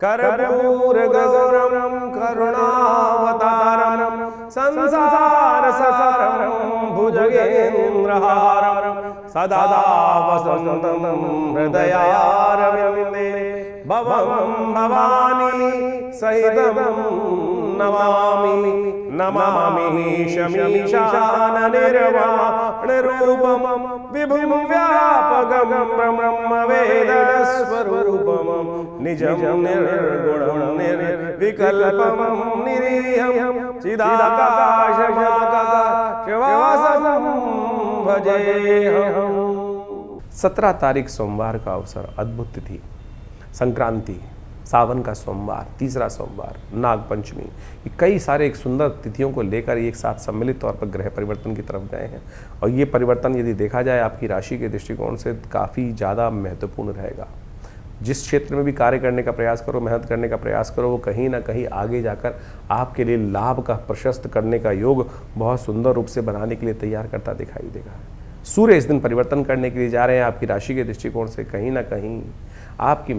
कर्पूरगौरं करुणावतारं संसारसारं भुजगेन्द्रहारं सदा वसन्तं हृदयारविन्दे भवं भवानी सहितं नमामि नमामि शमीशाननिर्वाणरूपं विभुं व्यापकं ब्रह्मवेदस्वरूपं निजं निर्गुणं निर्विकल्पं निरीहं चिदाकाशमाकाशवासं भजेऽहम्। 17 तारीख सोमवार का अवसर, अद्भुत तिथि, संक्रांति, सावन का सोमवार, तीसरा सोमवार, नाग पंचमी, ये कई सारे एक सुंदर तिथियों को लेकर एक साथ सम्मिलित तौर पर ग्रह परिवर्तन की तरफ गए हैं। और ये परिवर्तन यदि देखा जाए आपकी राशि के दृष्टिकोण से काफ़ी ज़्यादा महत्वपूर्ण रहेगा। जिस क्षेत्र में भी कार्य करने का प्रयास करो, मेहनत करने का प्रयास करो, वो कहीं ना कहीं आगे जाकर आपके लिए लाभ का प्रशस्त करने का योग बहुत सुंदर रूप से बनाने के लिए तैयार करता दिखाई देगा। सूर्य इस दिन परिवर्तन करने के लिए जा रहे हैं आपकी राशि के दृष्टिकोण से। कहीं ना कहीं आपकी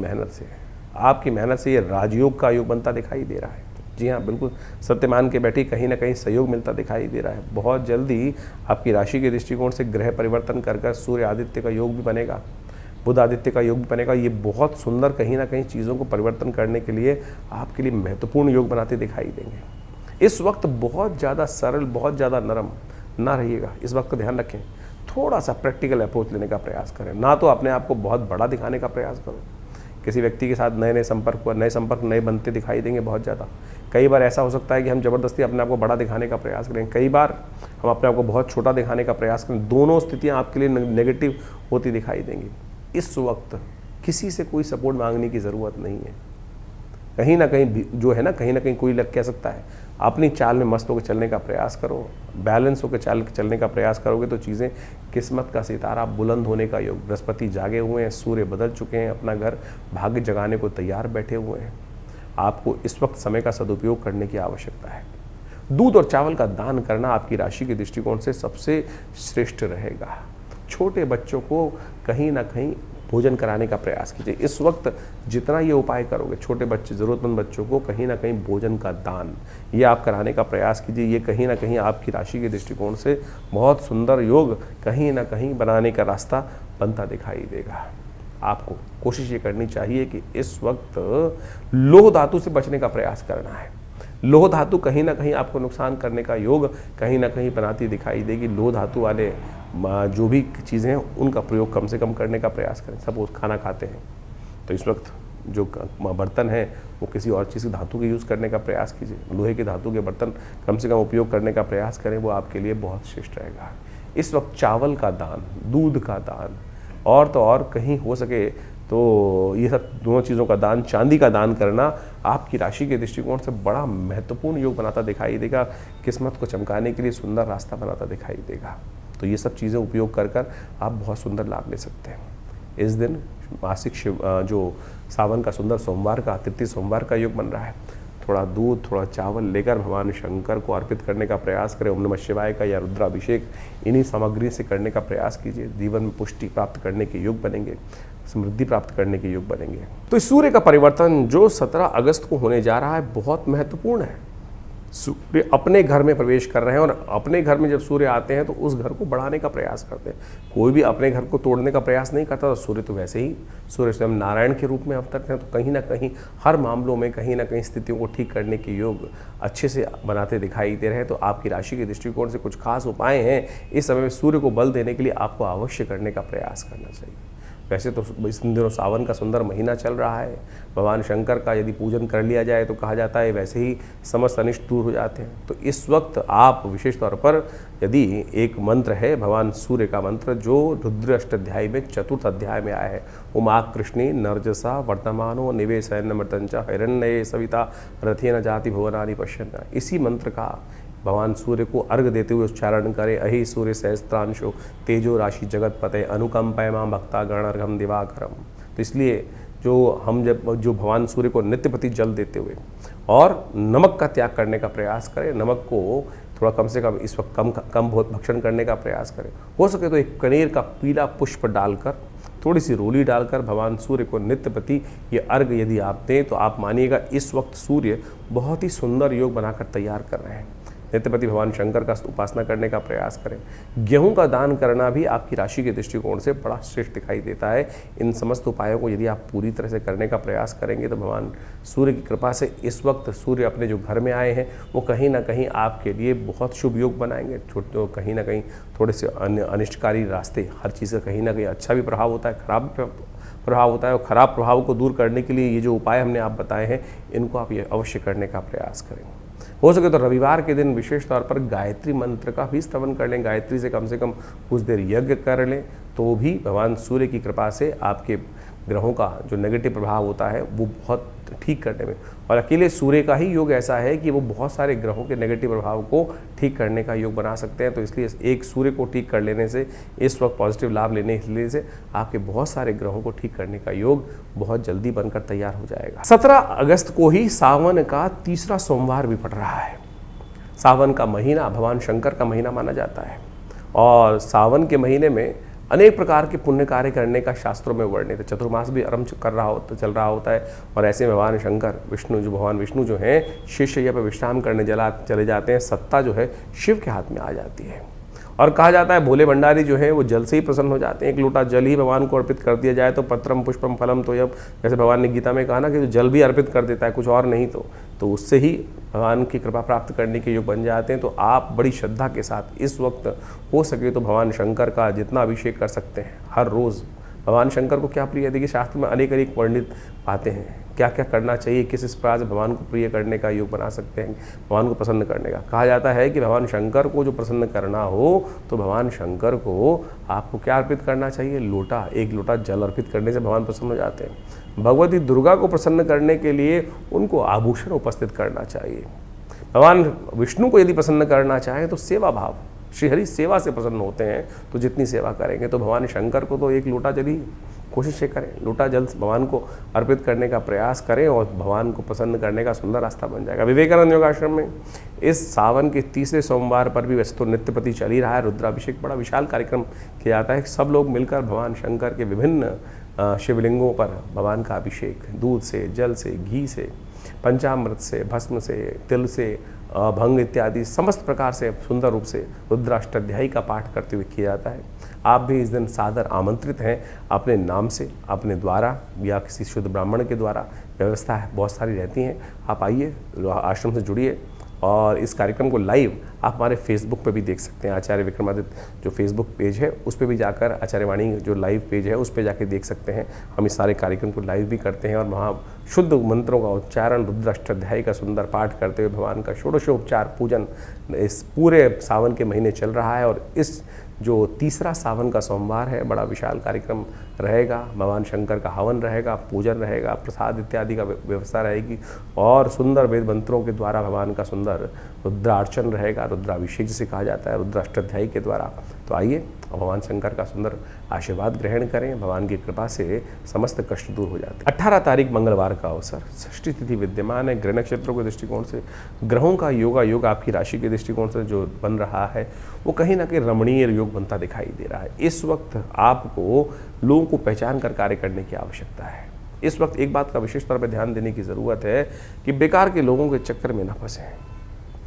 मेहनत से ये राजयोग का योग बनता दिखाई दे रहा है। जी हाँ, बिल्कुल सत्य मान के बैठी, कहीं ना कहीं सहयोग मिलता दिखाई दे रहा है। बहुत जल्दी आपकी राशि के दृष्टिकोण से ग्रह परिवर्तन कर सूर्य आदित्य का योग भी बनेगा, बुध आदित्य का योग भी बनेगा। ये बहुत सुंदर कहीं ना कहीं चीज़ों को परिवर्तन करने के लिए आपके लिए महत्वपूर्ण योग बनाते दिखाई देंगे। इस वक्त बहुत ज़्यादा सरल, बहुत ज़्यादा नरम ना रहिएगा। इस वक्त का ध्यान रखें, थोड़ा सा प्रैक्टिकल अप्रोच लेने का प्रयास करें। ना तो अपने आप को बहुत बड़ा दिखाने का प्रयास करो। किसी व्यक्ति के साथ नए संपर्क नए बनते दिखाई देंगे बहुत ज़्यादा। कई बार ऐसा हो सकता है कि हम ज़बरदस्ती अपने आप को बड़ा दिखाने का प्रयास करें, कई बार हम अपने आप को बहुत छोटा दिखाने का प्रयास करें। दोनों स्थितियाँ आपके लिए नेगेटिव होती दिखाई देंगी। इस वक्त किसी से कोई सपोर्ट मांगने की ज़रूरत नहीं है। कहीं ना कहीं जो है ना, कहीं ना कहीं कोई कह सकता है अपनी चाल में मस्त होकर चलने का प्रयास करो, बैलेंस होकर चलने का प्रयास करोगे तो चीज़ें, किस्मत का सितारा बुलंद होने का योग, बृहस्पति जागे हुए हैं, सूर्य बदल चुके हैं, अपना घर भाग्य जगाने को तैयार बैठे हुए हैं। आपको इस वक्त समय का सदुपयोग करने की आवश्यकता है। दूध और चावल का दान करना आपकी राशि के दृष्टिकोण से सबसे श्रेष्ठ रहेगा। छोटे बच्चों को कहीं ना कहीं भोजन कराने का प्रयास कीजिए। इस वक्त जितना ये उपाय करोगे, छोटे बच्चे, ज़रूरतमंद बच्चों को कहीं ना कहीं भोजन का दान ये आप कराने का प्रयास कीजिए। ये कहीं ना कहीं आपकी राशि के दृष्टिकोण से बहुत सुंदर योग कहीं ना कहीं बनाने का रास्ता बनता दिखाई देगा। आपको कोशिश ये करनी चाहिए कि इस वक्त लोह धातु से बचने का प्रयास करना है। लोह धातु कहीं ना कहीं आपको नुकसान करने का योग कहीं ना कहीं बनाती दिखाई देगी। लोह धातु वाले जो भी चीज़ें हैं उनका प्रयोग कम से कम करने का प्रयास करें। सपोज खाना खाते हैं तो इस वक्त जो बर्तन है वो किसी और चीज़ की धातु के यूज़ करने का प्रयास कीजिए। लोहे के धातु के बर्तन कम से कम उपयोग करने का प्रयास करें, वो आपके लिए बहुत श्रेष्ठ रहेगा। इस वक्त चावल का दान, दूध का दान और तो और कहीं हो सके तो ये सब दोनों चीज़ों का दान, चांदी का दान करना आपकी राशि के दृष्टिकोण से बड़ा महत्वपूर्ण योग बनाता दिखाई देगा। किस्मत को चमकाने के लिए सुंदर रास्ता बनाता दिखाई देगा। तो ये सब चीज़ें उपयोग कर आप बहुत सुंदर लाभ ले सकते हैं। इस दिन मासिक जो सावन का सुंदर सोमवार का, तृतीय सोमवार का योग बन रहा है। थोड़ा दूध, थोड़ा चावल लेकर भगवान शंकर को अर्पित करने का प्रयास करें। ओम नमः शिवाय का या रुद्राभिषेक इन्हीं सामग्री से करने का प्रयास कीजिए। जीवन में पुष्टि प्राप्त करने के योग बनेंगे, समृद्धि प्राप्त करने के योग बनेंगे। तो इस सूर्य का परिवर्तन जो 17 अगस्त को होने जा रहा है बहुत महत्वपूर्ण है। सूर्य अपने घर में प्रवेश कर रहे हैं और अपने घर में जब सूर्य आते हैं तो उस घर को बढ़ाने का प्रयास करते हैं। कोई भी अपने घर को तोड़ने का प्रयास नहीं करता। तो सूर्य तो वैसे ही, सूर्य स्वयं नारायण के रूप में अवतरते हैं। तो कहीं ना कहीं हर मामलों में कहीं ना कहीं स्थितियों को ठीक करने के योग अच्छे से बनाते दिखाई दे रहे हैं। तो आपकी राशि के दृष्टिकोण से कुछ खास उपाय हैं इस समय में सूर्य को बल देने के लिए आपको अवश्य करने का प्रयास करना चाहिए। वैसे तो इस दिनों सावन का सुंदर महीना चल रहा है। भगवान शंकर का यदि पूजन कर लिया जाए तो कहा जाता है वैसे ही समस्त अनिष्ट दूर हो जाते हैं। तो इस वक्त आप विशेष तौर पर यदि एक मंत्र है भगवान सूर्य का मंत्र जो रुद्र अष्टाध्यायी में 4th अध्याय में आया है, उमा कृष्णी नर्जसा वर्तमानो निवेशयन मृतंचा हिरण्ये सविता रथेन जाति भुवनानि पश्यन्, इसी मंत्र का भगवान सूर्य को अर्घ देते हुए उच्चारण करें। अहि सूर्य सहस्त्रांशो तेजो राशि जगत पते अनुकंपय मां भक्ता गणर्घम दिवाकरम। तो इसलिए जो भगवान सूर्य को नित्यप्रति जल देते हुए और नमक का त्याग करने का प्रयास करें। नमक को थोड़ा कम से कम इस वक्त कम बहुत भक्षण करने का प्रयास करें। हो सके तो एक कनेर का पीला पुष्प डालकर थोड़ी सी रोली डालकर भगवान सूर्य को नित्य प्रति ये अर्घ यदि आप दें तो आप मानिएगा इस वक्त सूर्य बहुत ही सुंदर योग बनाकर तैयार कर रहे हैं। नित्यपति भगवान शंकर का उपासना करने का प्रयास करें। गेहूं का दान करना भी आपकी राशि के दृष्टिकोण से बड़ा श्रेष्ठ दिखाई देता है। इन समस्त उपायों को यदि आप पूरी तरह से करने का प्रयास करेंगे तो भगवान सूर्य की कृपा से इस वक्त सूर्य अपने जो घर में आए हैं वो कहीं ना कहीं आपके लिए बहुत शुभ योग बनाएंगे। तो कहीं ना कहीं थोड़े से अनिष्टकारी रास्ते, हर चीज़ का कहीं ना कहीं अच्छा भी प्रभाव होता है, खराब प्रभाव होता है, और ख़राब प्रभाव को दूर करने के लिए ये जो उपाय हमने आप बताए हैं इनको आप ये अवश्य करने का प्रयास करें। हो सके तो रविवार के दिन विशेष तौर पर गायत्री मंत्र का भी स्तवन कर लें, गायत्री से कम कुछ देर यज्ञ कर लें, तो भी भगवान सूर्य की कृपा से आपके ग्रहों का जो नेगेटिव प्रभाव होता है वो बहुत ठीक करने में, और अकेले सूर्य का ही योग ऐसा है कि वो बहुत सारे ग्रहों के नेगेटिव प्रभाव को ठीक करने का योग बना सकते हैं। तो इसलिए एक सूर्य को ठीक कर लेने से, इस वक्त पॉजिटिव लाभ लेने से आपके बहुत सारे ग्रहों को ठीक करने का योग बहुत जल्दी बनकर तैयार हो जाएगा। 17 अगस्त को ही सावन का तीसरा सोमवार भी पड़ रहा है। सावन का महीना भगवान शंकर का महीना माना जाता है, और सावन के महीने में अनेक प्रकार के पुण्य कार्य करने का शास्त्रों में वर्णित है। चतुर्मास भी आरंभ चल रहा होता है, और ऐसे में भगवान शंकर भगवान विष्णु जो हैं शिष्य पर विश्राम करने चले जाते हैं। सत्ता जो है शिव के हाथ में आ जाती है, और कहा जाता है भोले भंडारी जो है वो जल से ही प्रसन्न हो जाते हैं। एक लोटा जल ही भगवान को अर्पित कर दिया जाए तो पत्रम पुष्पम फलम तो यब, जैसे भगवान ने गीता में कहा ना कि जो जल भी अर्पित कर देता है कुछ और नहीं तो उससे ही भगवान की कृपा प्राप्त करने के योग बन जाते हैं। तो आप बड़ी श्रद्धा के साथ इस वक्त हो सके तो भगवान शंकर का जितना अभिषेक कर सकते हैं हर रोज़। भगवान शंकर को क्या प्रिय है, देखिए शास्त्र में अनेक वर्णित बातें हैं क्या क्या करना चाहिए, किस प्रकार से भगवान को प्रिय करने का योग बना सकते हैं, भगवान को प्रसन्न करने का। कहा जाता है कि भगवान शंकर को जो प्रसन्न करना हो तो भगवान शंकर को आपको क्या अर्पित करना चाहिए, एक लोटा जल अर्पित करने से भगवान प्रसन्न हो जाते हैं। भगवती दुर्गा को प्रसन्न करने के लिए उनको आभूषण उपस्थित करना चाहिए। भगवान विष्णु को यदि प्रसन्न करना चाहे तो सेवा भाव, श्रीहरि सेवा से प्रसन्न होते हैं, तो जितनी सेवा करेंगे तो भगवान शंकर को तो एक लोटा जल ही कोशिश करें, लोटा जल भगवान को अर्पित करने का प्रयास करें, और भगवान को प्रसन्न करने का सुंदर रास्ता बन जाएगा। विवेकानंद योगाश्रम में इस सावन के तीसरे सोमवार पर भी वैसे तो नित्यपति चल ही रहा है, रुद्राभिषेक बड़ा विशाल कार्यक्रम किया जाता है। सब लोग मिलकर भगवान शंकर के विभिन्न शिवलिंगों पर भगवान का अभिषेक दूध से, जल से, घी से, पंचामृत से, भस्म से, तिल से, भंग इत्यादि समस्त प्रकार से सुंदर रूप से रुद्राष्टाध्यायी का पाठ करते हुए किया जाता है। आप भी इस दिन सादर आमंत्रित हैं, अपने नाम से, अपने द्वारा या किसी शुद्ध ब्राह्मण के द्वारा, व्यवस्था है बहुत सारी रहती हैं। आप आइए, आश्रम से जुड़िए, और इस कार्यक्रम को लाइव आप हमारे फेसबुक पे भी देख सकते हैं। आचार्य विक्रमादित्य जो फेसबुक पेज है उस पे भी जाकर, आचार्यवाणी जो लाइव पेज है उस पे जाके देख सकते हैं। हम इस सारे कार्यक्रम को लाइव भी करते हैं, और वहाँ शुद्ध मंत्रों का उच्चारण, रुद्राष्टाध्यायी का सुंदर पाठ करते हुए भगवान का षोडशोपचार पूजन इस पूरे सावन के महीने चल रहा है। और इस जो तीसरा सावन का सोमवार है बड़ा विशाल कार्यक्रम रहेगा। भगवान शंकर का हवन रहेगा, पूजन रहेगा, प्रसाद इत्यादि का व्यवस्था रहेगी, और सुंदर वेद मंत्रों के द्वारा भगवान का सुंदर रुद्रार्चन रहेगा, रुद्राभिषेक जिसे कहा जाता है रुद्राष्टाध्यायी के द्वारा। तो आइए भगवान शंकर का सुंदर आशीर्वाद ग्रहण करें, भगवान की कृपा से समस्त कष्ट दूर हो जाते हैं। 18 तारीख मंगलवार का अवसर, षष्ठी तिथि विद्यमान है। ग्रह नक्षत्रों के दृष्टिकोण से ग्रहों का योग आपकी राशि के दृष्टिकोण से जो बन रहा है वो कहीं ना कहीं रमणीय योग बनता दिखाई दे रहा है। इस वक्त आपको लोगों को पहचान कर कार्य करने की आवश्यकता है। इस वक्त एक बात का विशेष तौर पर ध्यान देने की ज़रूरत है कि बेकार के लोगों के चक्कर में न फंसें,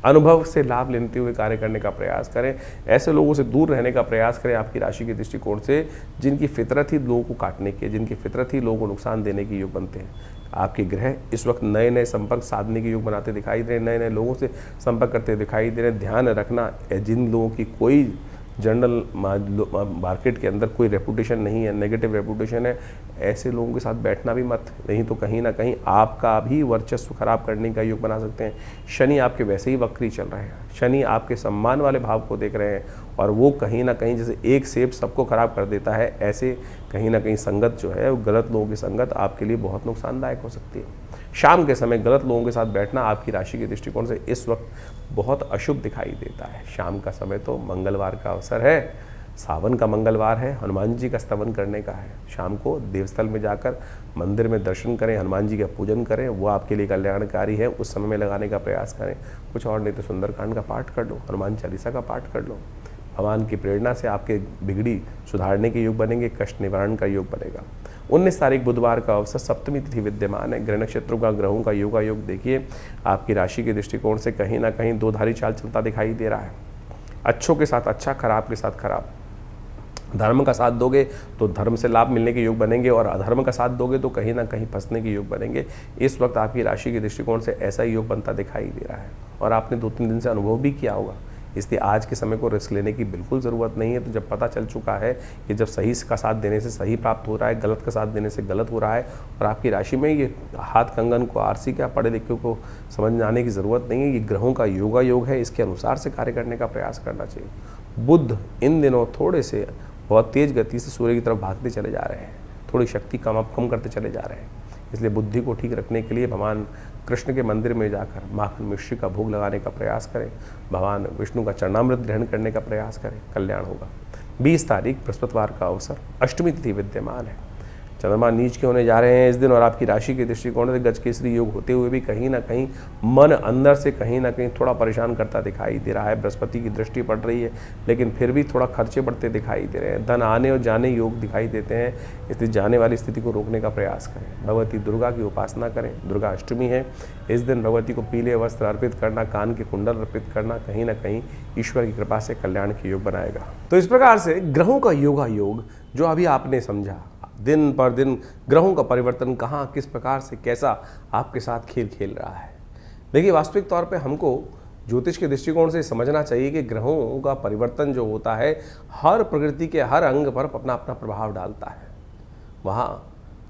अनुभव से लाभ लेते हुए कार्य करने का प्रयास करें। ऐसे लोगों से दूर रहने का प्रयास करें आपकी राशि के दृष्टिकोण से, जिनकी फितरत ही लोगों को काटने की है, जिनकी फितरत ही लोगों को नुकसान देने के योग बनते हैं। आपके ग्रह इस वक्त नए नए संपर्क साधने के योग बनाते दिखाई दे रहे हैं, नए नए लोगों से संपर्क करते दिखाई दे रहे हैं। ध्यान रखना, जिन लोगों की कोई जनरल मार्केट के अंदर कोई रेपुटेशन नहीं है, नेगेटिव रेपुटेशन है, ऐसे लोगों के साथ बैठना भी मत, नहीं तो कहीं ना कहीं आपका भी वर्चस्व खराब करने का योग बना सकते हैं। शनि आपके वैसे ही वक्री चल रहे हैं, शनि आपके सम्मान वाले भाव को देख रहे हैं, और वो कहीं ना कहीं जैसे एक सेब सबको खराब कर देता है, ऐसे कहीं ना कहीं संगत जो है, गलत लोगों की संगत आपके लिए बहुत नुकसानदायक हो सकती है। शाम के समय गलत लोगों के साथ बैठना आपकी राशि के दृष्टिकोण से इस वक्त बहुत अशुभ दिखाई देता है। शाम का समय तो मंगलवार का अवसर है, सावन का मंगलवार है, हनुमान जी का स्तवन करने का है। शाम को देवस्थल में जाकर मंदिर में दर्शन करें, हनुमान जी का पूजन करें, वो आपके लिए कल्याणकारी है। उस समय में लगाने का प्रयास करें। कुछ और नहीं तो सुंदरकांड का पाठ कर लो, हनुमान चालीसा का पाठ कर लो। भगवान की प्रेरणा से आपके बिगड़ी सुधारने के योग बनेंगे, कष्ट निवारण का योग बनेगा। 19 तारीख बुधवार का अवसर, सप्तमी तिथि विद्यमान है। ग्रह नक्षत्रों का ग्रहों का योग देखिए, आपकी राशि के दृष्टिकोण से कहीं ना कहीं दो धारी चाल चलता दिखाई दे रहा है। अच्छों के साथ अच्छा, खराब के साथ खराब। धर्म का साथ दोगे तो धर्म से लाभ मिलने के योग बनेंगे, और अधर्म का साथ दोगे तो कहीं ना कहीं फंसने के योग बनेंगे। इस वक्त आपकी राशि के दृष्टिकोण से ऐसा ही योग बनता दिखाई दे रहा है, और आपने 2-3 दिन से अनुभव भी किया होगा। इसलिए आज के समय को रिस्क लेने की बिल्कुल ज़रूरत नहीं है। तो जब पता चल चुका है कि जब सही का साथ देने से सही प्राप्त हो रहा है, गलत का साथ देने से गलत हो रहा है, और आपकी राशि में ये हाथ कंगन को, आरसी क्या, पढ़े लिखे को समझ आने की ज़रूरत नहीं है। ये ग्रहों का योग है, इसके अनुसार से कार्य करने का प्रयास करना चाहिए। बुध इन दिनों थोड़े से बहुत तेज़ गति से सूर्य की तरफ भागते चले जा रहे हैं, थोड़ी शक्ति कम करते चले जा रहे हैं। इसलिए बुद्धि को ठीक रखने के लिए भगवान कृष्ण के मंदिर में जाकर माखन मिश्री का भोग लगाने का प्रयास करें, भगवान विष्णु का चरणामृत ग्रहण करने का प्रयास करें, कल्याण होगा। 20 तारीख बृहस्पतिवार का अवसर, अष्टमी तिथि विद्यमान है। चंद्रमा नीच के होने जा रहे हैं इस दिन, और आपकी राशि के दृष्टिकोण से गजकेसरी योग होते हुए भी कहीं ना कहीं मन अंदर से कहीं ना कहीं थोड़ा परेशान करता दिखाई दे रहा है। बृहस्पति की दृष्टि पड़ रही है, लेकिन फिर भी थोड़ा खर्चे बढ़ते दिखाई दे रहे हैं। धन आने और जाने योग दिखाई देते हैं, इसलिए जाने वाली स्थिति को रोकने का प्रयास करें। भगवती दुर्गा की उपासना करें, दुर्गा अष्टमी है। इस दिन भगवती को पीले वस्त्र अर्पित करना, कान के कुंडल अर्पित करना कहीं ना कहीं ईश्वर की कृपा से कल्याण के योग बनाएगा। तो इस प्रकार से ग्रहों का योग जो अभी आपने समझा, दिन पर दिन ग्रहों का परिवर्तन कहाँ, किस प्रकार से, कैसा आपके साथ खेल खेल रहा है। देखिए, वास्तविक तौर पे हमको ज्योतिष के दृष्टिकोण से समझना चाहिए कि ग्रहों का परिवर्तन जो होता है हर प्रकृति के हर अंग पर अपना अपना प्रभाव डालता है। वहाँ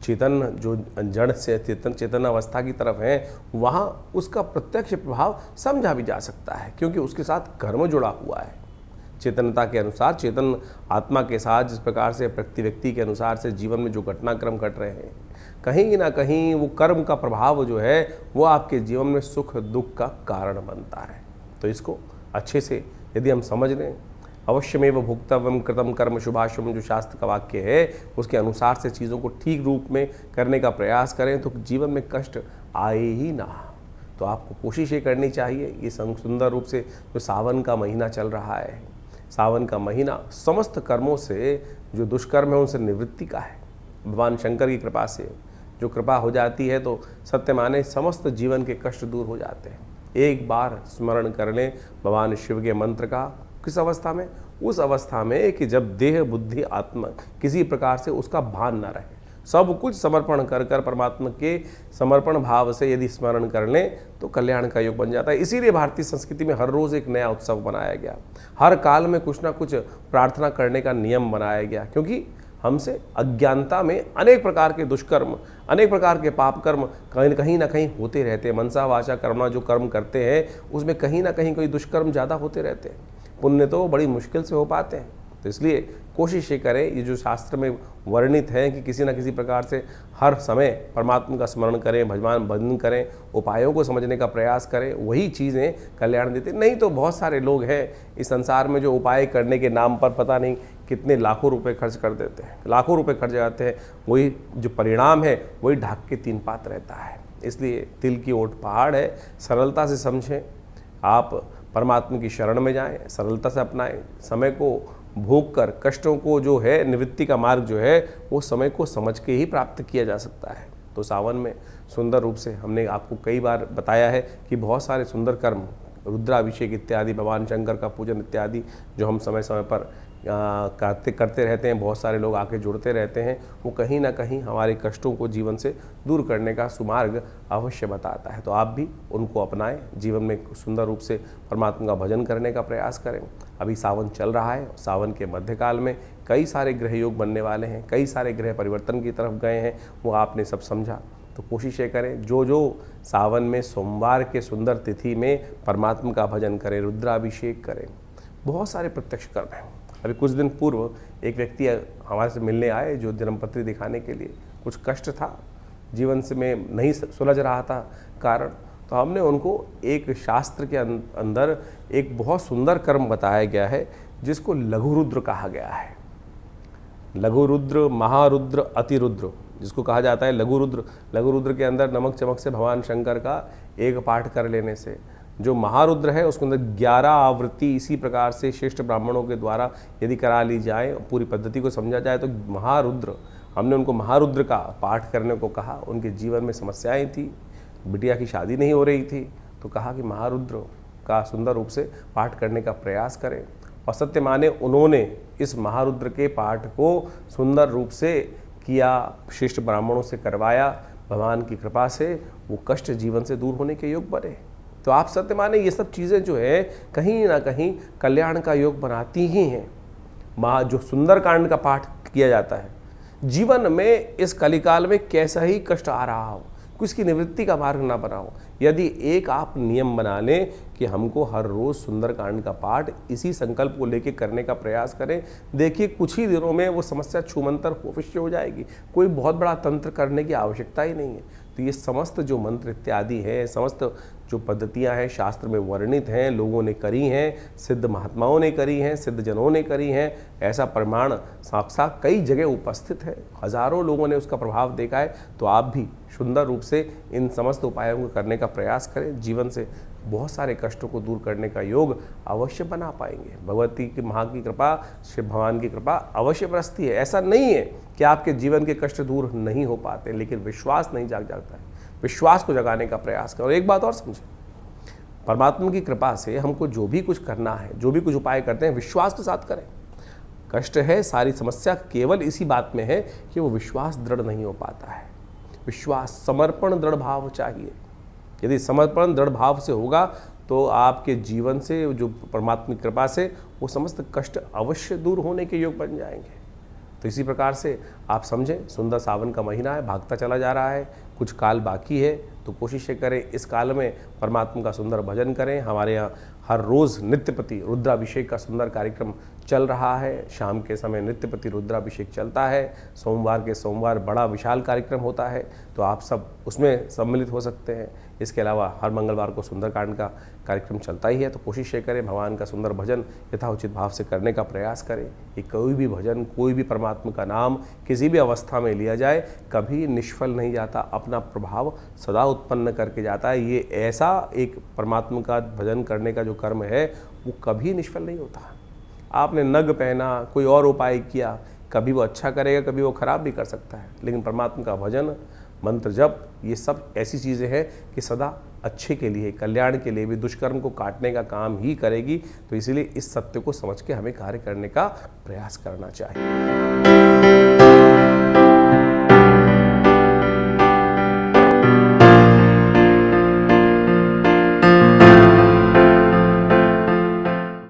चेतन जो जड़ से चेतन अवस्था की तरफ है, वहाँ उसका प्रत्यक्ष प्रभाव समझा भी जा सकता है, क्योंकि उसके साथ कर्म जुड़ा हुआ है। चेतनता के अनुसार, चेतन आत्मा के साथ जिस प्रकार से प्रति व्यक्ति के अनुसार से जीवन में जो घटनाक्रम घट रहे हैं, कहीं ना कहीं वो कर्म का प्रभाव जो है वो आपके जीवन में सुख दुख का कारण बनता है। तो इसको अच्छे से यदि हम समझ लें, अवश्यमेव भुक्तव्यम कृतम कर्म शुभाशुभम, जो शास्त्र का वाक्य है उसके अनुसार से चीज़ों को ठीक रूप में करने का प्रयास करें तो जीवन में कष्ट आए ही ना। तो आपको कोशिश ये करनी चाहिए, ये सुंदर रूप से जो सावन का महीना चल रहा है, सावन का महीना समस्त कर्मों से जो दुष्कर्म है उनसे निवृत्ति का है। भगवान शंकर की कृपा से जो कृपा हो जाती है तो सत्य माने समस्त जीवन के कष्ट दूर हो जाते हैं। एक बार स्मरण कर लें भगवान शिव के मंत्र का। किस अवस्था में? उस अवस्था में कि जब देह बुद्धि आत्मा किसी प्रकार से उसका भान न रहे, सब कुछ समर्पण कर कर परमात्मा के समर्पण भाव से यदि स्मरण कर लें तो कल्याण का योग बन जाता है। इसीलिए भारतीय संस्कृति में हर रोज़ एक नया उत्सव बनाया गया, हर काल में कुछ ना कुछ प्रार्थना करने का नियम बनाया गया, क्योंकि हमसे अज्ञानता में अनेक प्रकार के दुष्कर्म, अनेक प्रकार के पाप कर्म कहीं ना कहीं होते रहते हैं। मनसा वाचा कर्मणा जो कर्म करते हैं उसमें कहीं ना कहीं कोई दुष्कर्म ज़्यादा होते रहते हैं, पुण्य तो बड़ी मुश्किल से हो पाते हैं। तो इसलिए कोशिश ये करें, ये जो शास्त्र में वर्णित है कि किसी न किसी प्रकार से हर समय परमात्मा का स्मरण करें, भजन करें, उपायों को समझने का प्रयास करें, वही चीज़ें कल्याण देते। नहीं तो बहुत सारे लोग हैं इस संसार में जो उपाय करने के नाम पर पता नहीं कितने लाखों रुपए खर्च कर देते हैं, लाखों रुपए खर्च जाते हैं, वही जो परिणाम है वही ढाक के तीन पात रहता है। इसलिए तिल की ओट पहाड़ है, सरलता से समझें, आप परमात्मा की शरण में जाएं, सरलता से अपनाएं, समय को भोग कर कष्टों को जो है निवृत्ति का मार्ग जो है वो समय को समझ के ही प्राप्त किया जा सकता है। तो सावन में सुंदर रूप से हमने आपको कई बार बताया है कि बहुत सारे सुंदर कर्म, रुद्राभिषेक इत्यादि, भगवान शंकर का पूजन इत्यादि जो हम समय समय पर करते रहते हैं, बहुत सारे लोग आके जुड़ते रहते हैं, वो कहीं ना कहीं हमारे कष्टों को जीवन से दूर करने का सुमार्ग अवश्य बताता है। तो आप भी उनको अपनाएं, जीवन में सुंदर रूप से परमात्मा का भजन करने का प्रयास करें। अभी सावन चल रहा है, सावन के मध्यकाल में कई सारे ग्रह योग बनने वाले हैं, कई सारे ग्रह परिवर्तन की तरफ गए हैं, वो आपने सब समझा। तो कोशिश ये करें, जो सावन में सोमवार के सुंदर तिथि में परमात्मा का भजन करें, रुद्राभिषेक करें। बहुत सारे प्रत्यक्ष कर्म हैं। अभी कुछ दिन पूर्व एक व्यक्ति हमारे से मिलने आए जो जन्मपत्री दिखाने के लिए, कुछ कष्ट था जीवन से में नहीं सुलझ रहा था कारण, तो हमने उनको एक शास्त्र के अंदर एक बहुत सुंदर कर्म बताया गया है जिसको लघु रुद्र कहा गया है। लघु रुद्र, महारुद्र, अतिरुद्र जिसको कहा जाता है लघु रुद्र। लघु रुद्र के अंदर नमक चमक से भगवान शंकर का एक पाठ कर लेने से जो महारुद्र है उसके अंदर 11 आवृत्ति इसी प्रकार से श्रेष्ठ ब्राह्मणों के द्वारा यदि करा ली जाए, पूरी पद्धति को समझा जाए तो महारुद्र, हमने उनको महारुद्र का पाठ करने को कहा। उनके जीवन में समस्याएं थी, बिटिया की शादी नहीं हो रही थी, तो कहा कि महारुद्र का सुंदर रूप से पाठ करने का प्रयास करें। और सत्य माने उन्होंने इस महारुद्र के पाठ को सुंदर रूप से किया, श्रेष्ठ ब्राह्मणों से करवाया। भगवान की कृपा से वो कष्ट जीवन से दूर होने के योग बने। तो आप सत्य माने ये सब चीज़ें जो है कहीं ना कहीं कल्याण का योग बनाती ही हैं। जो सुंदर कांड का पाठ किया जाता है, जीवन में इस कलिकाल में कैसा ही कष्ट आ रहा हो, इसकी निवृत्ति का मार्ग ना बनाओ। यदि एक आप नियम बना लें कि हमको हर रोज़ सुंदरकांड का पाठ इसी संकल्प को लेके करने का प्रयास करें, देखिए कुछ ही दिनों में वो समस्या छूमंतर अवश्य हो जाएगी। कोई बहुत बड़ा तंत्र करने की आवश्यकता ही नहीं है। तो ये समस्त जो मंत्र इत्यादि हैं, समस्त जो पद्धतियां हैं शास्त्र में वर्णित हैं, लोगों ने करी हैं, सिद्ध महात्माओं ने करी हैं, सिद्ध जनों ने करी हैं, ऐसा प्रमाण साक्षात कई जगह उपस्थित है, हजारों लोगों ने उसका प्रभाव देखा है। तो आप भी सुंदर रूप से इन समस्त उपायों को करने का प्रयास करें, जीवन से बहुत सारे कष्टों को दूर करने का योग अवश्य बना पाएंगे। भगवती की माँ की कृपा, शिव भगवान की कृपा अवश्य बरसती है। ऐसा नहीं है कि आपके जीवन के कष्ट दूर नहीं हो पाते, लेकिन विश्वास नहीं जागता है। विश्वास को जगाने का प्रयास करो। एक बात और समझें, परमात्मा की कृपा से हमको जो भी कुछ करना है, जो भी कुछ उपाय करते हैं, विश्वास के साथ करें। कष्ट है, सारी समस्या केवल इसी बात में है कि वो विश्वास दृढ़ नहीं हो पाता है। विश्वास, समर्पण, दृढ़ भाव चाहिए। यदि समर्पण दृढ़ भाव से होगा तो आपके जीवन से जो परमात्मा की कृपा से वो समस्त कष्ट अवश्य दूर होने के योग बन जाएंगे। तो इसी प्रकार से आप समझें, सुंदर सावन का महीना है, भागता चला जा रहा है, कुछ काल बाकी है, तो कोशिश करें इस काल में परमात्मा का सुंदर भजन करें। हमारे यहाँ हर रोज़ नित्यपति रुद्राभिषेक का सुंदर कार्यक्रम चल रहा है। शाम के समय नित्यपति रुद्राभिषेक चलता है। सोमवार के सोमवार बड़ा विशाल कार्यक्रम होता है, तो आप सब उसमें सम्मिलित हो सकते हैं। इसके अलावा हर मंगलवार को सुंदरकांड का कार्यक्रम चलता ही है। तो कोशिश ये करें भगवान का सुंदर भजन यथाउचित भाव से करने का प्रयास करें। कि कोई भी भजन, कोई भी परमात्मा का नाम किसी भी अवस्था में लिया जाए कभी निष्फल नहीं जाता, अपना प्रभाव सदा उत्पन्न करके जाता है। ये ऐसा एक परमात्मा का भजन करने का जो कर्म है वो कभी निष्फल नहीं होता। आपने नग पहना, कोई और उपाय किया, कभी वो अच्छा करेगा, कभी वो खराब भी कर सकता है, लेकिन परमात्मा का भजन, मंत्र जप, ये सब ऐसी चीज़ें हैं कि सदा अच्छे के लिए, कल्याण के लिए भी, दुष्कर्म को काटने का काम ही करेगी। तो इसीलिए इस सत्य को समझ के हमें कार्य करने का प्रयास करना चाहिए।